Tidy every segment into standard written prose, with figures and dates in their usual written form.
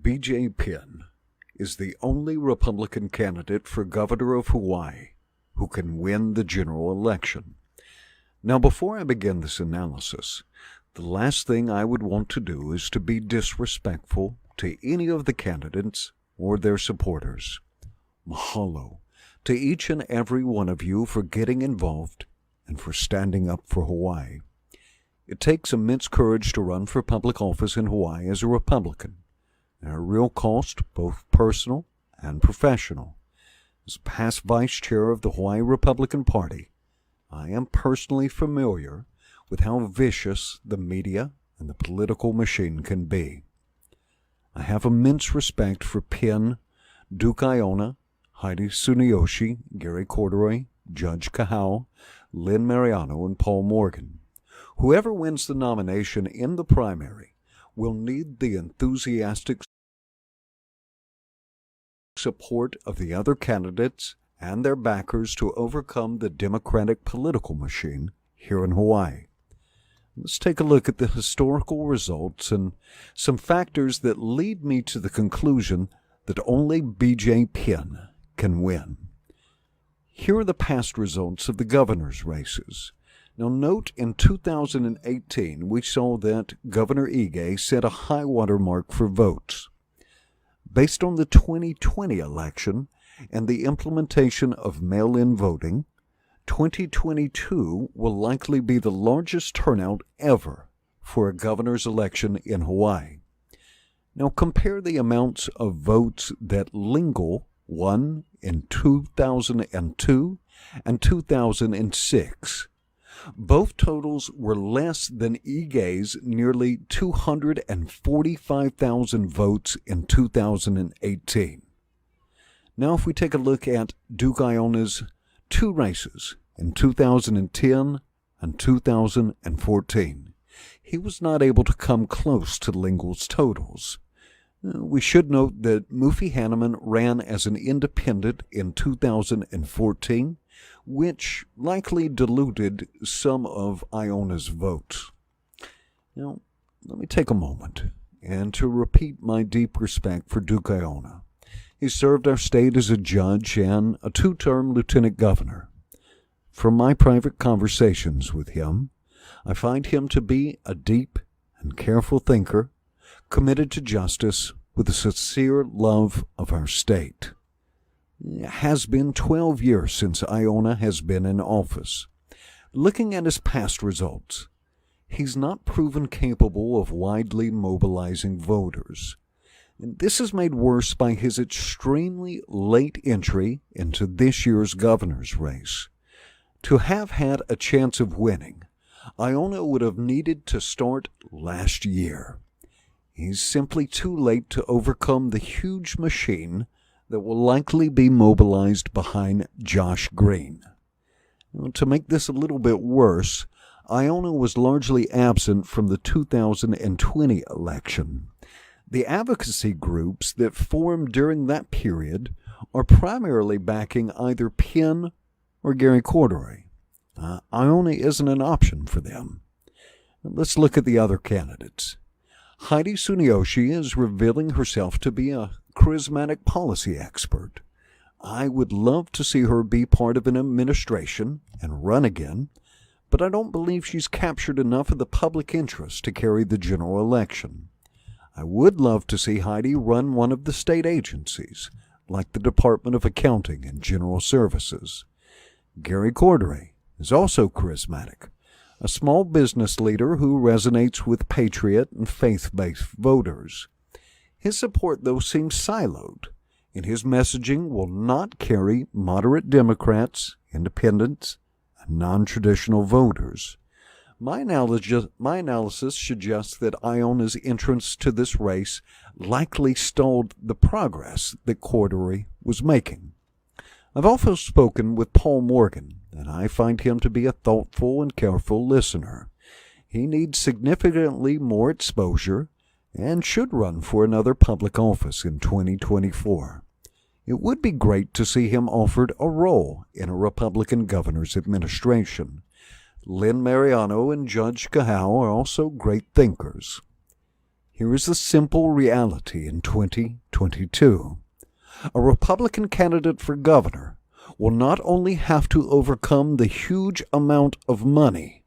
BJ Penn is the only Republican candidate for governor of Hawaii who can win the general election. Now, before I begin this analysis, the last thing I would want to do is to be disrespectful to any of the candidates or their supporters. Mahalo to each and every one of you for getting involved and for standing up for Hawaii. It takes immense courage to run for public office in Hawaii as a Republican. There are real costs, both personal and professional. As past vice chair of the Hawaii Republican Party, I am personally familiar with how vicious the media and the political machine can be. I have immense respect for PENN, Duke Iona, Heidi Tsuneyoshi, Gary Corduroy, Judge Kahau, Lynn Mariano, and Paul Morgan. Whoever wins the nomination in the primary will need the enthusiastic support of the other candidates and their backers to overcome the Democratic political machine here in Hawaii. Let's take a look at the historical results and some factors that lead me to the conclusion that only BJ Penn can win. Here are the past results of the governor's races. Now note, in 2018, we saw that Governor Ige set a high water mark for votes. Based on the 2020 election and the implementation of mail-in voting, 2022 will likely be the largest turnout ever for a governor's election in Hawaii. Now compare the amounts of votes that Lingle won in 2002 and 2006. Both totals were less than Ige's nearly 245,000 votes in 2018. Now if we take a look at Duke Iona's two races in 2010 and 2014, he was not able to come close to Lingle's totals. We should note that Mufi Hanneman ran as an independent in 2014, which likely diluted some of Iona's votes. Now, let me take a moment and to repeat my deep respect for Duke Iona. He served our state as a judge and a two-term lieutenant governor. From my private conversations with him, I find him to be a deep and careful thinker, committed to justice with a sincere love of our state. It has been 12 years since Iona has been in office. Looking at his past results, he's not proven capable of widely mobilizing voters. And this is made worse by his extremely late entry into this year's governor's race. To have had a chance of winning, Iona would have needed to start last year. He's simply too late to overcome the huge machine that will likely be mobilized behind Josh Green. Now, to make this a little bit worse, Iona was largely absent from the 2020 election. The advocacy groups that formed during that period are primarily backing either Penn or Gary Corduroy. Iona isn't an option for them. Let's look at the other candidates. Heidi Tsuneyoshi is revealing herself to be a charismatic policy expert. I would love to see her be part of an administration and run again, but I don't believe she's captured enough of the public interest to carry the general election. I would love to see Heidi run one of the state agencies, like the Department of Accounting and General Services. Gary Corduroy is also charismatic, a small business leader who resonates with patriot and faith-based voters. His support, though, seems siloed, and his messaging will not carry moderate Democrats, independents, and non-traditional voters. My analysis suggests that Iona's entrance to this race likely stalled the progress that Corduroy was making. I've also spoken with Paul Morgan, and I find him to be a thoughtful and careful listener. He needs significantly more exposure and should run for another public office in 2024. It would be great to see him offered a role in a Republican governor's administration. Lynn Mariano and Judge Kahau are also great thinkers. Here is the simple reality in 2022. A Republican candidate for governor will not only have to overcome the huge amount of money,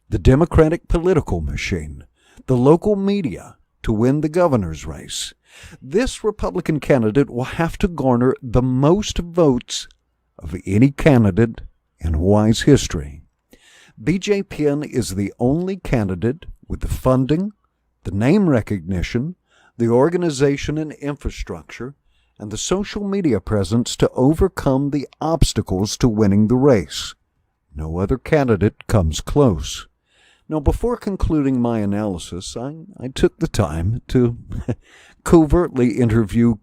the Democratic political machine, the local media to win the governor's race. This Republican candidate will have to garner the most votes of any candidate in Hawaii's history. BJ Penn is the only candidate with the funding, the name recognition, the organization and infrastructure, and the social media presence to overcome the obstacles to winning the race. No other candidate comes close. Now, before concluding my analysis, I took the time to covertly interview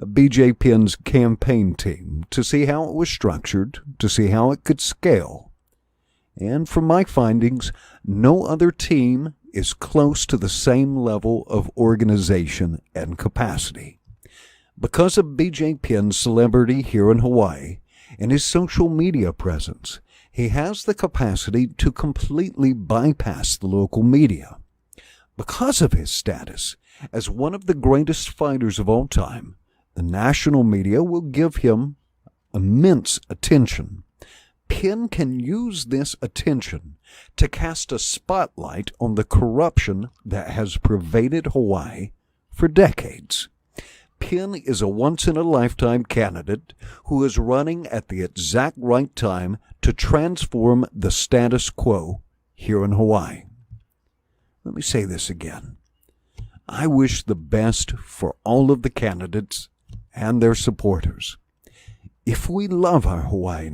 BJ Penn's campaign team to see how it was structured, to see how it could scale. And from my findings, no other team is close to the same level of organization and capacity. Because of BJ Penn's celebrity here in Hawaii and his social media presence, he has the capacity to completely bypass the local media. Because of his status as one of the greatest fighters of all time, the national media will give him immense attention. Penn can use this attention to cast a spotlight on the corruption that has pervaded Hawaii for decades. Penn is a once-in-a-lifetime candidate who is running at the exact right time to transform the status quo here in Hawaii. Let me say this again. I wish the best for all of the candidates and their supporters. If we love our Hawaii,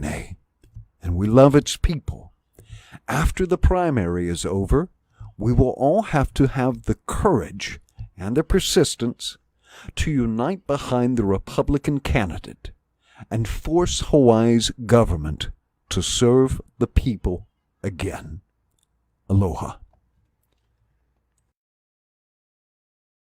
and we love its people, after the primary is over, we will all have to have the courage and the persistence to unite behind the Republican candidate and force Hawaii's government to serve the people again. Aloha.